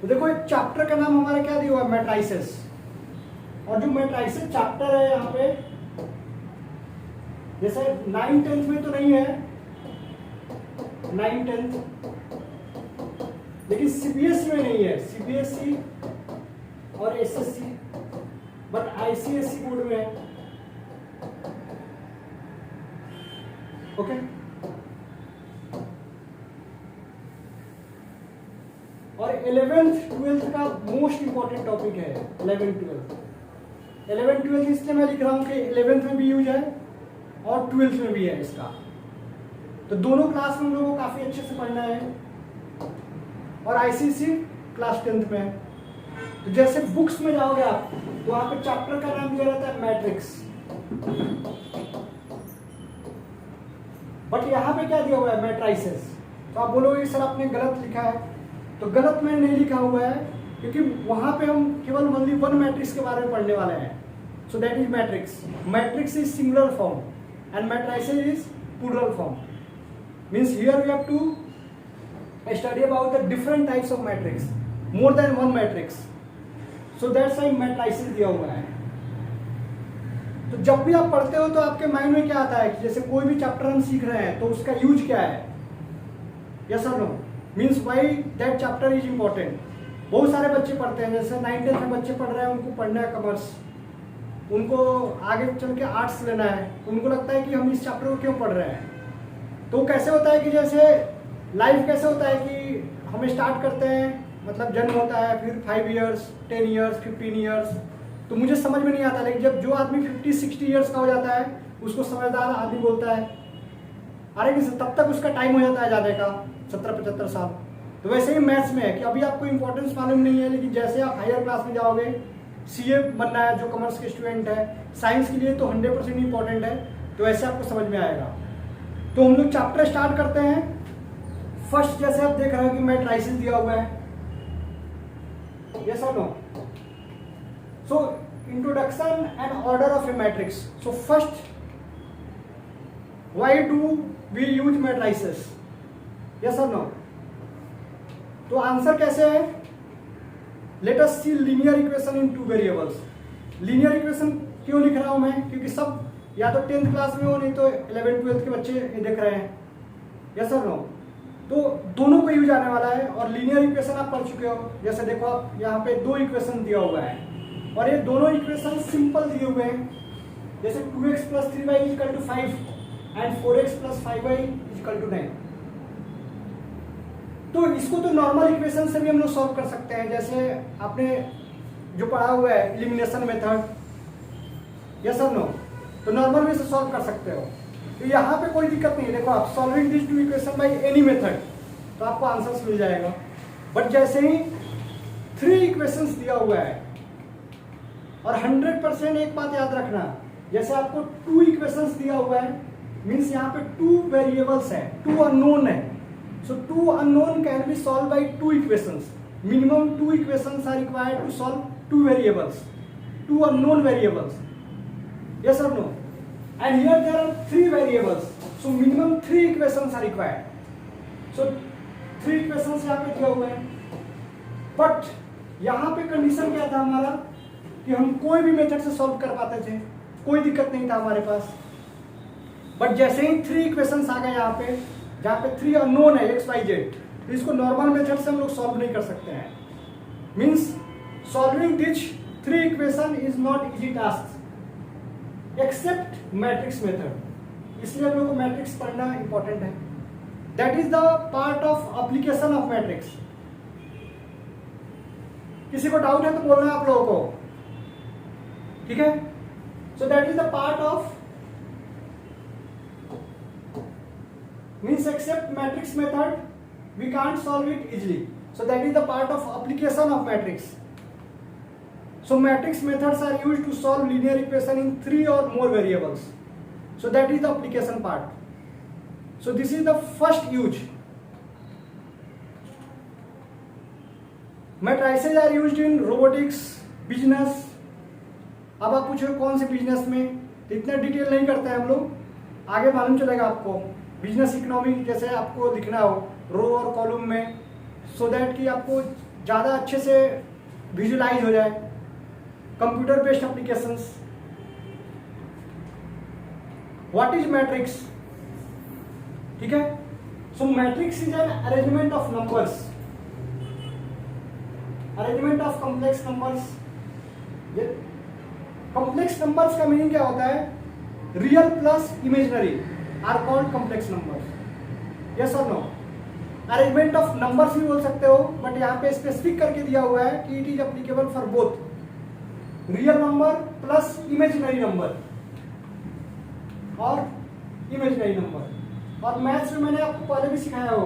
तो देखो एक चैप्टर का नाम हमारा क्या दिया हुआ है, मैट्राइसेस। और जो मैट्राइसेस चैप्टर है यहाँ पे, जैसे 9th-10th में तो नहीं है, 9th-10th, लेकिन सीबीएसई में नहीं है, सीबीएसई और एसएससी, बट आईसीएसई बोर्ड में है। ओके। और 11th-12th का मोस्ट इंपॉर्टेंट टॉपिक है 11th-12th। 11th-12th इसलिए मैं लिख रहा हूं कि 11th में भी यूज है और 12th में भी है इसका। तो दोनों क्लास में हम लोगों को काफी अच्छे से पढ़ना है। और आईसीएसई क्लास 10th में है। तो जैसे बुक्स में जाओगे आप तो वहां पे चैप्टर का नाम दिया रहता है मैट्रिक्स, बट यहाँ पे क्या दिया हुआ है, मैट्राइसेस। तो आप बोलोगे सर आपने गलत लिखा है, तो गलत में नहीं लिखा हुआ है क्योंकि वहां पे हम केवल ओनली वन मैट्रिक्स के बारे में पढ़ने वाले हैं। So that is matrix. Matrix is singular form and matrices is plural form. Means here we have to study about the different types of matrix, more than one matrix. So that's why matrices दिया हुआ है। तो जब भी आप पढ़ते हो तो आपके माइंड में क्या आता है कि जैसे कोई भी चैप्टर हम सीख रहे हैं तो उसका यूज क्या है, यस और no, means why that chapter is important. बहुत सारे बच्चे पढ़ते हैं, जैसे 9th-10th में बच्चे पढ़ रहे हैं, उनको पढ़ना है कॉमर्स, उनको आगे चल के आर्ट्स लेना है, उनको लगता है कि हम इस चैप्टर को क्यों पढ़ रहे हैं। तो कैसे होता है कि जैसे लाइफ कैसे होता है कि हम स्टार्ट करते हैं, मतलब जन्म होता है, फिर 5 years, 10 years, 15 years, तो मुझे समझ में नहीं आता। लेकिन जब जो आदमी 50-60 years का हो जाता है उसको समझदार आदमी बोलता है, अरे तब तक उसका टाइम हो जाता है जाने का 70-75 साल। तो वैसे ही मैथ्स में है कि अभी आपको इंपॉर्टेंस मालूम नहीं है, लेकिन जैसे आप हायर क्लास में जाओगे, सीए बनना है जो कॉमर्स के स्टूडेंट है, साइंस के लिए तो 100% इंपॉर्टेंट है, तो ऐसे आपको समझ में आएगा। तो हम लोग चैप्टर स्टार्ट करते हैं। फर्स्ट जैसे आप देख रहे हो कि मैट्राइसेस दिया हुआ है, यस और no. So introduction and order of a matrix. So first, why do we use matrices, yes और नो। तो आंसर कैसे है, let us see linear equation in 2 variables. Linear equation क्यों लिख रहा हूं मैं, क्योंकि सब या तो 10th क्लास में हो, नहीं तो 11th-12th के बच्चे देख रहे हैं, यस और नो। तो दोनों को यूज आने वाला है। और लीनियर इक्वेशन आप पढ़ चुके हो, जैसे देखो आप यहाँ पे 2 इक्वेशन दिया हुआ है और ये दोनों इक्वेशन सिंपल दिए हुए हैं, जैसे 2x + 3y = 5 and 4x + 5y = 9। तो इसको तो नॉर्मल इक्वेशन से भी हम लोग सॉल्व कर सकते हैं, जैसे आपने जो पढ़ा हुआ है एलिमिनेशन मेथड, यस और नो। तो नॉर्मल वे से सॉल्व कर सकते हो, तो यहाँ पे कोई दिक्कत नहीं है। देखो आप solving this 2 equation by any method, तो आपको आंसर्स मिल जाएगा। बट जैसे ही 3 इक्वेशंस दिया हुआ है, और 100% एक बात याद रखना, जैसे आपको 2 इक्वेशंस दिया हुआ है, मीन्स यहाँ पे 2 वेरिएबल्स है, 2 अननोन है। So 2 unknown can be solve by 2 equations. Minimum 2 equations are required to solve 2 variables, 2 unknown variables, yes or no, and here there are 3 variables, so minimum 3 equations are required. So 3 equations यहाँ पे दिया हुआ है, but यहाँ पे condition क्या था हमारा कि हम कोई भी मेथड से सॉल्व कर पाते थे, कोई दिक्कत नहीं था हमारे पास। बट जैसे ही 3 इक्वेशंस आ गए यहाँ पे, जहाँ पे 3 अननोन है x y z, तो इसको नॉर्मल मेथड से हम लोग सॉल्व नहीं कर सकते हैं। Means solving this 3 equation is not easy task except matrix method. इसलिए हम लोग को मैट्रिक्स पढ़ना इंपॉर्टेंट है। That is the part of application of matrix. किसी को डाउट है तो बोलना है आप लोगों को, ठीक है। So that is the part of, means except matrix method we can't solve it easily. So that is the part of application of matrix. So matrix methods are used to solve linear equation in 3 or more variables. So that is the application part. So this is the first use. Matrices are used in robotics, business. अब आप पूछो कौन से business में, इतना detail नहीं करते हैं हम लोग, आगे मालूम चलेगा आपको। बिजनेस इकोनॉमी जैसे आपको लिखना हो रो और कॉलम में, सो दैट कि आपको ज़्यादा अच्छे से विजुलाइज हो जाए, computer based applications. What is matrix? ठीक है, so matrix is an arrangement of numbers, arrangement of complex numbers. Complex numbers का मीनिंग क्या होता है? Real plus imaginary are called complex numbers. Yes और नो? अरेंजमेंट ऑफ नंबर्स भी बोल सकते हो, बट यहाँ पे स्पेसिफिक करके दिया हुआ है कि it is applicable for both real number plus imaginary number और इमेजिनरी नंबर। और मैथ्स में मैंने आपको पहले भी सिखाया हो,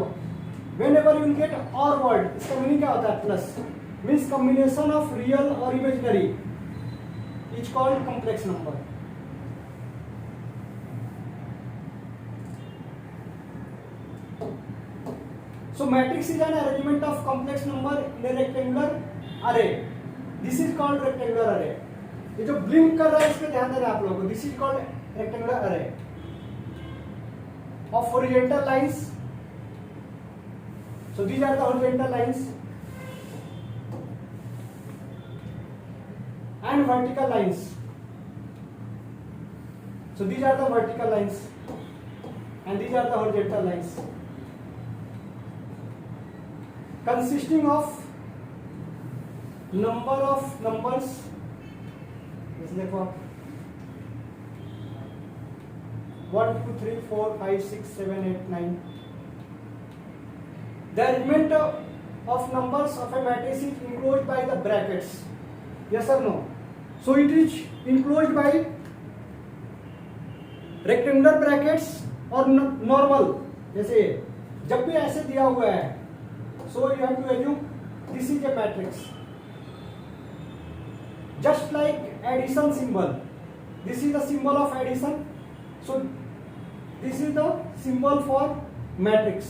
वेन एवर यू गेट और वर्ड, इसका मीनिंग क्या होता है? Plus means combination of real और imaginary is called complex number. So matrix is an arrangement of complex number in a rectangular array. This is called rectangular array. ये जो blink कर रहा है इस पे ध्यान देना आप लोगों को। This is called rectangular array of horizontal lines. So these are the horizontal lines and vertical lines. So these are the vertical lines and these are the horizontal lines. Consisting of number of numbers, this देखो 1 2 3 4 5 6 7 8 9. The arrangement of numbers of a matrix is enclosed by the brackets. Yes or no? So it is enclosed by rectangular brackets और normal। जैसे जब भी ऐसे दिया हुआ है, so you have to assume this is a matrix. Just like addition symbol, this is the symbol of addition, so this is the symbol for matrix.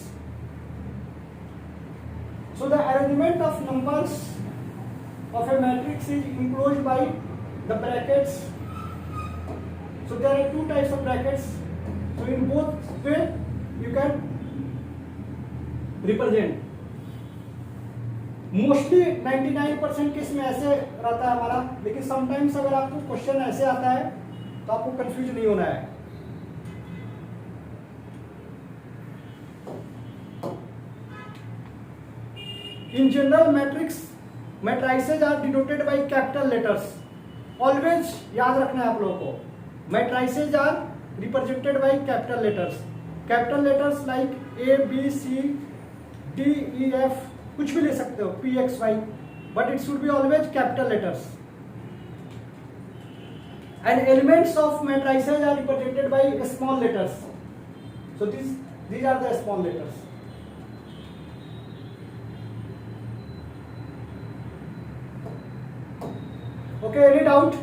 So the arrangement of numbers of a matrix is enclosed by the brackets. So there are two types of brackets, so in both way you can represent. Mostly 99% case में ऐसे रहता है हमारा, लेकिन sometimes अगर आपको question ऐसे आता है तो आपको कंफ्यूज नहीं होना है। In general matrix matrices are denoted by capital letters. Always याद रखना है आप लोगों को, matrices are represented by capital letters. Capital letters like A B C D E F, कुछ भी ले सकते हो, P X Y, but it should be always capital letters. And elements of matrices are represented by small letters. So these are the small letters. Okay, any doubt?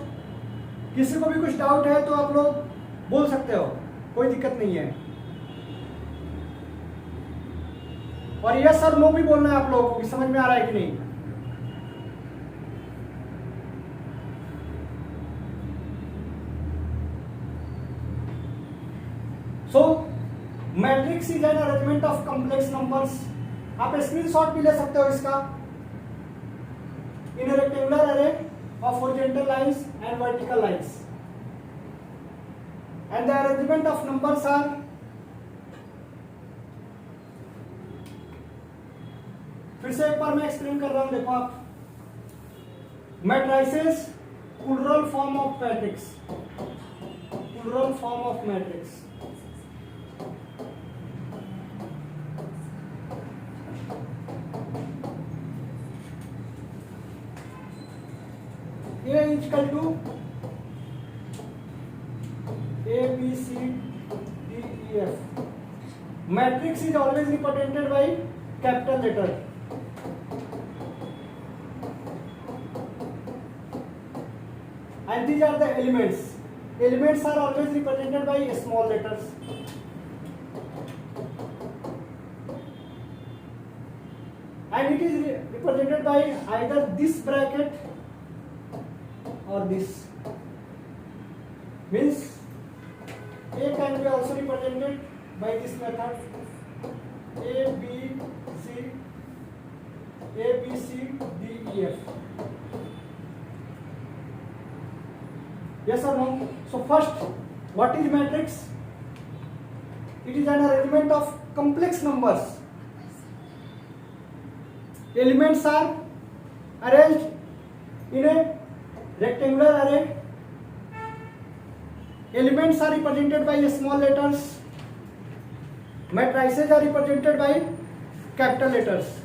किसी को भी कुछ doubt है तो आप लोग बोल सकते हो, कोई दिक्कत नहीं है। और यस सर नो भी बोलना है आप लोगों को कि समझ में आ रहा है कि नहीं। So matrix is an arrangement of complex numbers. आप स्क्रीनशॉट भी ले सकते हो इसका। In rectangular array of horizontal lines and vertical lines, and the arrangement of numbers are फिर से एक बार मैं एक्सप्लेन कर रहा हूं, देखो आप। Matrices plural form of matrix, plural form of matrix. A is equal to A B C D E F. Matrix is always represented by capital letter. And these are the elements. Elements are always represented by small letters. And it is represented by either this bracket or this. Means A can be also represented by this method. A, B, C, A, B, C, D, E, F. Yes or no? So first, what is matrix? It is an arrangement of complex numbers. Elements are arranged in a rectangular array. Elements are represented by small letters. Matrices are represented by capital letters.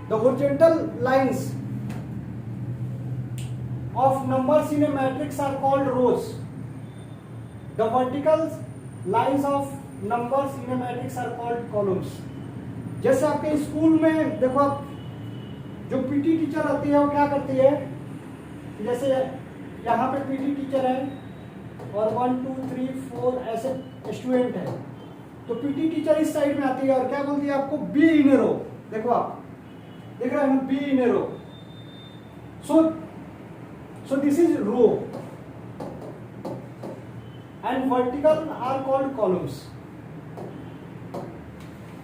The horizontal lines of numbers in a matrix are called rows. The vertical lines of numbers in a matrix are called columns. जैसे आपके school में देखो, आप जो PT teacher आती है वो क्या करती है, जैसे यहाँ पे पीटी टीचर है और 1 2 3 4 ऐसे स्टूडेंट है, तो पीटी टीचर इस साइड में आती है और क्या बोलती है आपको, बी इन ए रो. देखो आप देख रहे हैं, B in A row. So this is row and vertical are called columns.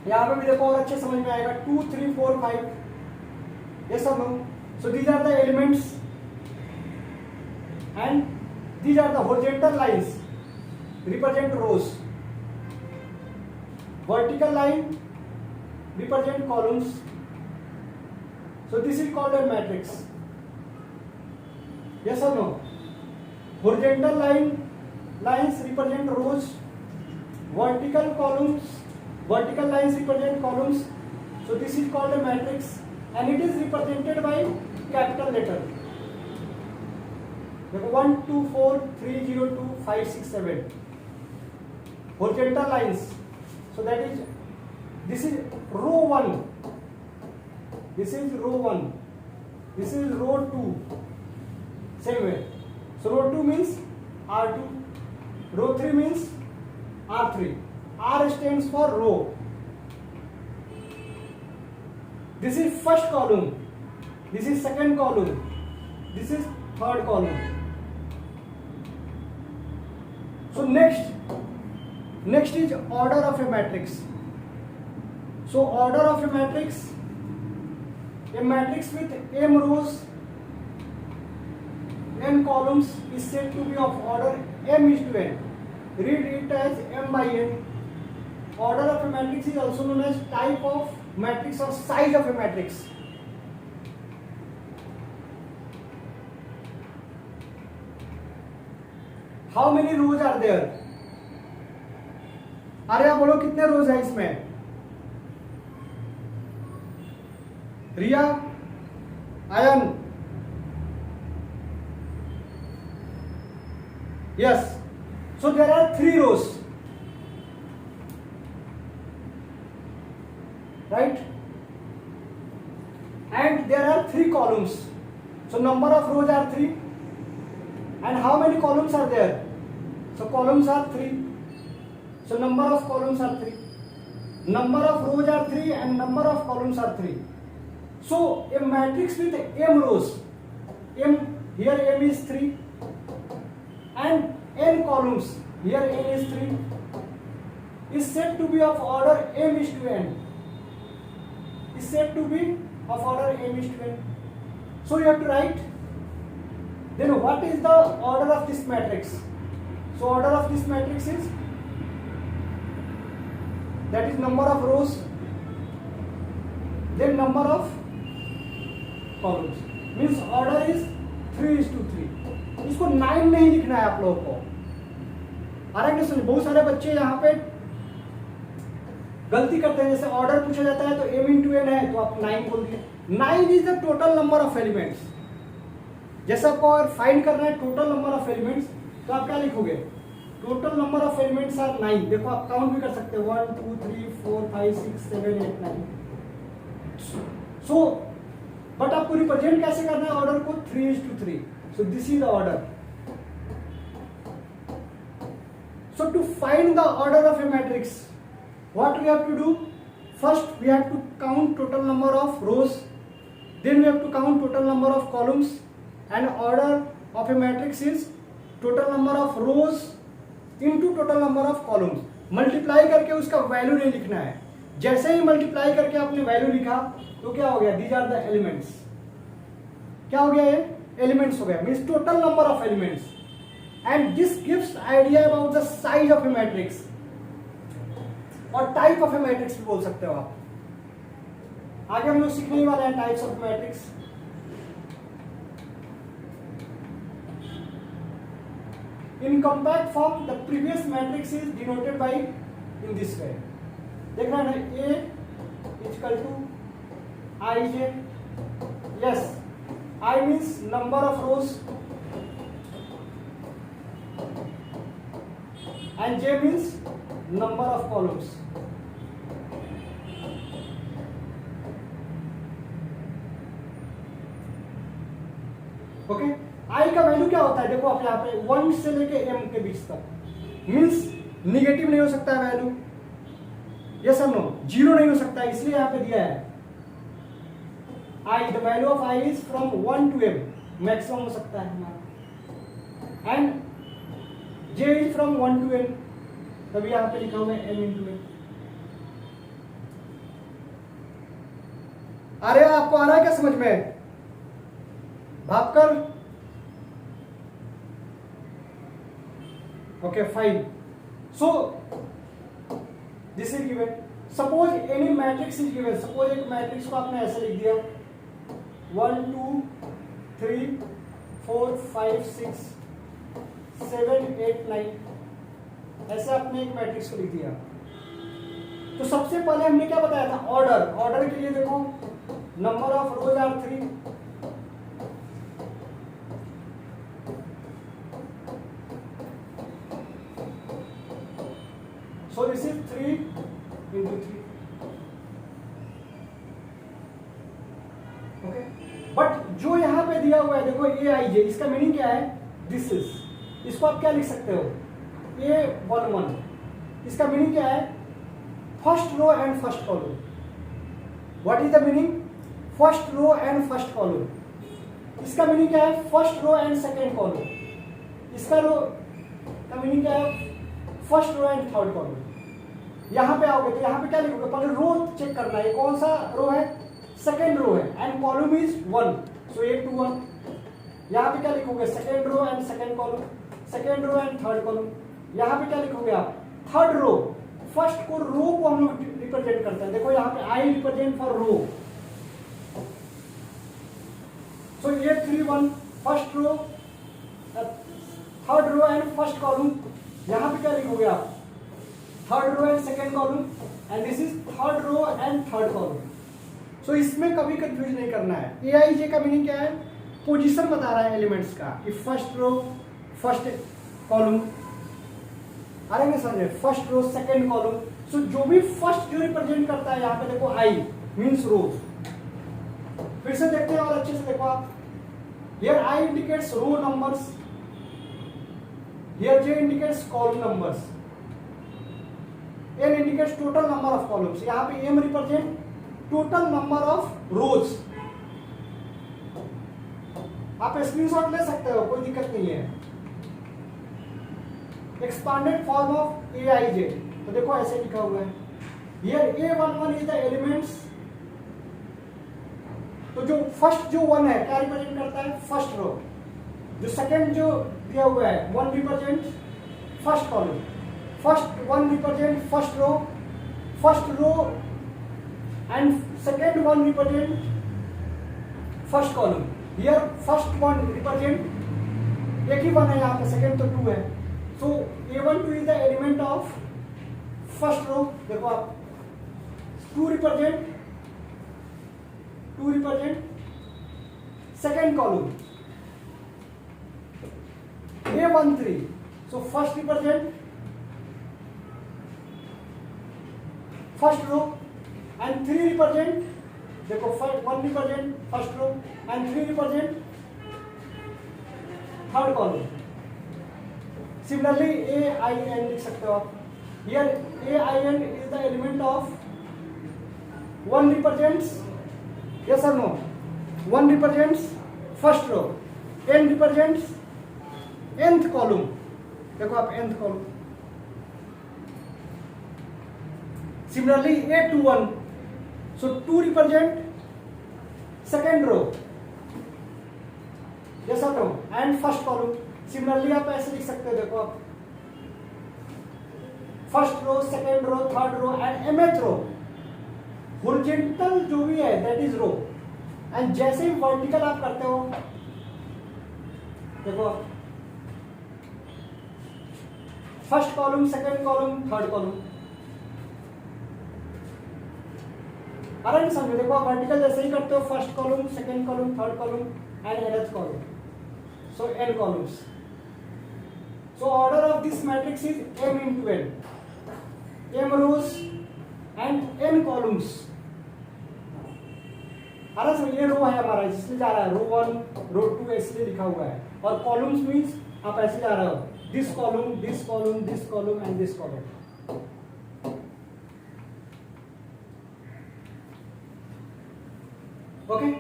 यहाँ पे भी देखो और अच्छे समझ में आएगा. 2 3 4 5. Yes or no? So these are the elements and these are the horizontal lines represent rows. Vertical line represent columns. So this is called a matrix. Yes or no? Horizontal lines represent rows. Vertical lines represent columns. So this is called a matrix, and it is represented by capital letter. 1 2 4 3 0 2 5 6 7. Horizontal lines. So that is, this is row 1. This is row 1. This is row 2. Same way. So row 2 means R2. Row 3 means R3. R stands for row. This is first column. This is second column. This is third column. So next is order of a matrix. So order of a matrix with m rows, n columns is said to be of order m is to n. Read it as m by n. Order of a matrix is also known as type of matrix or size of a matrix. How many rows are there? अरे आप बोलो कितने रोज है इसमें? रिया, ion, yes. So there are 3 rows, right? And there are 3 columns. So number of rows are 3. And how many columns are there? So columns are 3. So number of columns are 3. Number of rows are 3 and number of columns are 3. So a matrix with m rows, here m is 3, and n columns, here n is 3, is said to be of order m is to n. Is said to be of order m is to n. So you have to write. Then what is the order of this matrix? So order of this matrix is, that is number of rows, then number of columns. Means order is 3:3. इसको 9 नहीं लिखना है आप लोगों को. बहुत सारे बच्चे यहाँ पे गलती करते हैं. जैसे ऑर्डर पूछा जाता है तो m into n है तो आप 9 बोल दिए. 9 is the total number of elements. जैसे आपको अगर फाइंड करना है टोटल नंबर ऑफ एलिमेंट्स तो आप क्या लिखोगे? Total number of elements are 9. देखो आप काउंट भी कर सकते हो, 1 2 3 4 5 6 7 8 9. सो बट आपको रिप्रेजेंट कैसे करना है ऑर्डर को? 3:3. So this is the order. So to find the order of a matrix, what we have to do? First we have to count total number of rows, then we have to count total number of columns, and order of a matrix is total number of rose into total number of columns. Multiply करके उसका value नहीं लिखना है, जैसे ही multiply करके आपने value लिखा तो क्या हो गया, दीज आर द एलिमेंट्स। क्या हो गया, ये एलिमेंट्स हो गया, means total number of elements. And this gives idea about the size of a matrix और टाइप ऑफ ए मैट्रिक्स भी बोल सकते हो आप। आगे हम लोग सीखने ही वाले हैं types of matrix. In compact form, the previous matrix is denoted by in this way. देख रहे हैं ना, A equal to IJ. Yes, I means number of rows and J means number of columns. Okay? आई का value क्या होता है, देखो आप यहाँ पे 1 से लेके m के बीच तक, मींस निगेटिव नहीं हो सकता है वैल्यू, यस और नो, जीरो नहीं हो सकता है, इसलिए यहाँ पे दिया है I, the value of I is from 1 to m, maximum हो सकता है हमारा, and j is from 1 to n, तभी यहाँ पे लिखा हुआ है m into n। अरे आपको आ रहा है क्या समझ में, Bhapkar? Okay, fine. So this is given. Suppose any matrix is given. Suppose एक मैट्रिक्स को आपने ऐसे लिख दिया 1 2 3 4 5 6 7 8 9, ऐसे आपने एक मैट्रिक्स को लिख दिया। तो सबसे पहले हमने क्या बताया था, ऑर्डर। ऑर्डर के लिए देखो, number of rows are 3, so this is 3 into 3. Okay, but जो यहां पे दिया हुआ है देखो aij, इसका मीनिंग क्या है, दिस इज, इसको आप क्या लिख सकते हो, a11, इसका मीनिंग क्या है, first row and first column. What is the meaning, first row and first column. इसका मीनिंग क्या है, first row and second column. इसका रो का मीनिंग क्या है, first row and third column. यहां पे आओगे तो यहां पे क्या लिखोगे, पहले रो चेक करना है, कौन सा रो है, सेकेंड रो है, and column is 1, so 8 to 1। यहां पे क्या लिखोगे, second row and second column, second row and third column. यहां पे क्या लिखोगे आप, थर्ड रो। फर्स्ट को रो को हम लोग रिप्रेजेंट करते हैं, देखो यहां पे I represent for row, so 8 3 1 first row, third row and first column. यहां पे क्या लिखोगे आप, third row and second column, and this is third row and third column. So इसमें कभी कंफ्यूज नहीं करना है। aij का मीनिंग क्या है, पोजीशन बता रहा है एलिमेंट्स का, if first row first column, आ रहे हैं समझे, first row second column. So जो भी फर्स्ट जो रिप्रेजेंट करता है, यहाँ पे देखो आई मीन्स रोज। फिर से देखते हैं और अच्छे से देखो आप, here I indicates row numbers, here J indicates column numbers, n indicates total number of columns, यहाँ पे m represent total number of rows। आप स्क्रीनशॉट ले सकते हो, कोई दिक्कत नहीं है। एक्सपांडेड फॉर्म ऑफ aij, तो देखो ऐसे लिखा हुआ है, here a11 is the elements। तो जो फर्स्ट जो 1 है क्या रिप्रेजेंट करता है, फर्स्ट रो। जो सेकंड जो दिया हुआ है 1 represent first column, first one represent first row and second one represent first column। here first one represent, एक ही वन है यहाँ पे, second तो 2 है, so a12 is the element of first row। देखो आप 2 represent second column, a13, so first represent first row and 3 represent, देखो 1 represent first row and 3 represent third column. Similarly ain लिख सकते हो आप, here ain is the element of 1 represents, yes और no, 1 represents first row, n represents nth column, देखो आप nth column. Similarly A21, so 2 represent second row, जैसा तो and first column. Similarly आप ऐसे लिख सकते हो, देखो आप first row, second row, third row and mth row. Horizontal जो भी है दैट इज रो, एंड जैसे ही वर्टिकल आप करते हो, देखो first column, second column, third column. अरे समझो, देखो आप वर्टिकल जैसे ही करते हो, first column, second column, third column and nth column, so n columns. So order of this matrix is m into n, m rows and n columns. अरे sir ये रो है हमारा, इसलिए जा रहा है रो 1 रो 2 इसलिए लिखा हुआ है, और कॉलम्स मींस आप ऐसे जा रहे हो, this column, this column, this column and this column. Okay,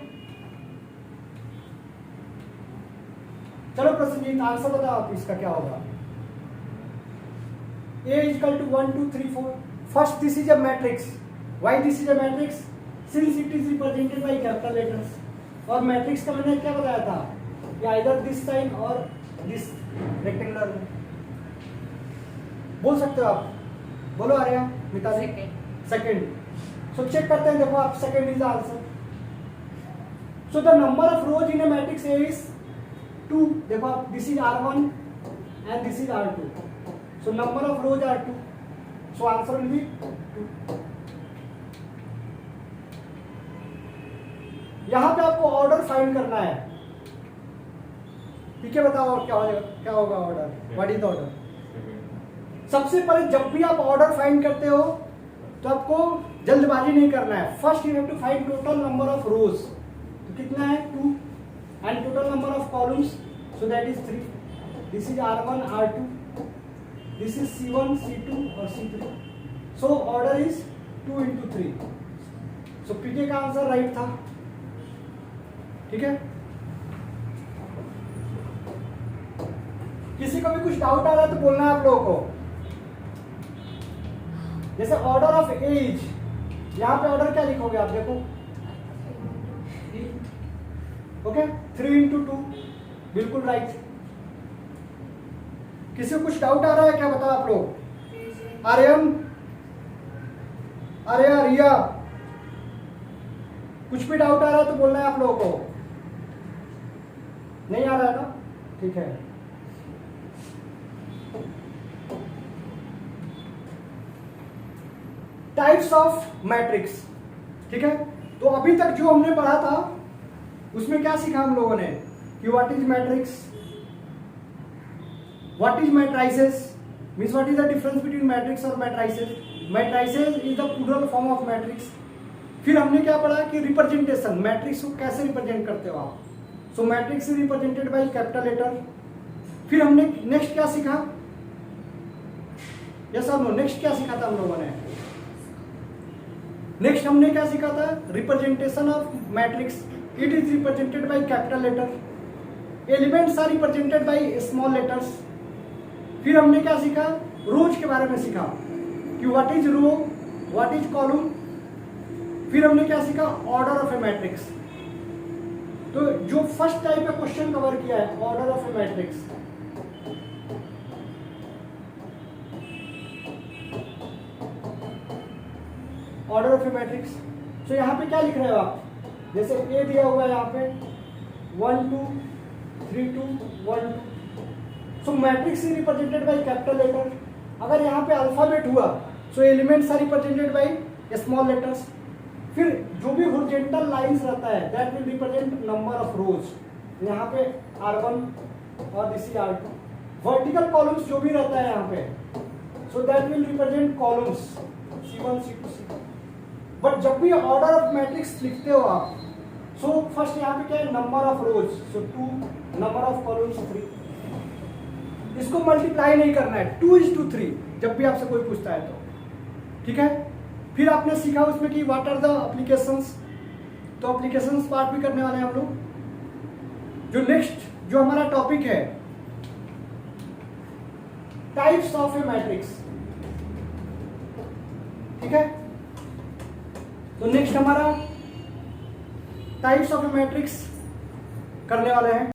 चलो प्रश्न आंसर बताओ आप, इसका क्या होगा। A equal to 1 2 3 4। First this is a matrix, why this is a matrix, since it is represented by capital letters. और matrix का मैंने क्या बताया था कि आइदर दिस साइन और दिस रेक्टेंगुलर में। बोल सकते हो आप, बोलो Arya, Mitali. Second, so check करते हैं, देखो आप second is answer. So the number of rows in a matrix A is 2, देखो आप, this is R1 and this is R2, so number of rows are 2, so answer will be 2। यहां पे आपको order find करना है, ठीक है, बताओ क्या होगा order, what is the order. सबसे पहले जब भी आप ऑर्डर फाइंड करते हो तो आपको जल्दबाजी नहीं करना है। First you have to find total number of rows, तो कितना है 2, and total number of columns, so that is 3. This is R1 R2, this is C1 C2 और C3, so order is 2 into 3, so पीके का answer right था, ठीक है। किसी को भी कुछ डाउट आ रहा है तो बोलना है आप लोगों को। जैसे ऑर्डर ऑफ एज, यहां पे ऑर्डर क्या लिखोगे आप, देखो ओके, 3 into 2, बिल्कुल राइट। किसी को कुछ डाउट आ रहा है क्या, बताओ आप लोग। आर्यन, आर्या, रिया, कुछ भी डाउट आ रहा है तो बोलना है आप लोगों को। नहीं आ रहा है ना, ठीक है। टाइप्स ऑफ मैट्रिक्स, ठीक है। तो अभी तक जो हमने पढ़ा था उसमें क्या सीखा हम लोगों ने कि what is matrix, what is matrices, means what is the difference between matrix और matrices. Matrices is the plural form of matrix. फिर हमने क्या पढ़ा कि रिप्रेजेंटेशन, मैट्रिक्स को कैसे रिप्रेजेंट करते हो आप। So matrix is represented by capital letter. फिर हमने नेक्स्ट क्या सीखा, यस और नो, नेक्स्ट क्या सीखा था हम लोगों ने। नेक्स्ट हमने क्या सीखा था, representation of matrix, it is represented by capital letter, elements are represented by small letters. फिर हमने क्या सीखा, रोज के बारे में सीखा कि what is row, what is column. फिर हमने क्या सीखा, ऑर्डर ऑफ ए मैट्रिक्स। तो जो फर्स्ट टाइप का क्वेश्चन कवर किया है, order of a matrix. Order of a matrix, तो यहाँ पे क्या लिख रहे हो आप, जैसे ए दिया हुआ है यहाँ पे 1 2 3 2 1 2, so matrix is represented by capital letter. अगर यहाँ पे अल्फाबेट हुआ so elements are represented by small letters. फिर जो भी हॉरिजॉन्टल लाइंस रहता है that will represent number of rows, यहाँ पे R1 और this is R2। Vertical columns जो भी रहता है यहाँ पे, so that will represent columns C1 C2 C3। But जब भी ऑर्डर ऑफ मैट्रिक्स लिखते हो आप, सो फर्स्ट यहाँ पे क्या है, number of rose, so 2, number of columns 3। इसको मल्टीप्लाई नहीं करना है, 2 is to 3 जब भी आपसे कोई पूछता है तो, ठीक है। फिर आपने सीखा उसमें कि व्हाट आर द एप्लीकेशंस, तो एप्लीकेशंस पार्ट भी करने वाले हैं हम लोग। जो नेक्स्ट जो हमारा टॉपिक है टाइप्स ऑफ ए मैट्रिक्स। ठीक है, तो नेक्स्ट हमारा टाइप्स ऑफ ए मैट्रिक्स करने वाले हैं।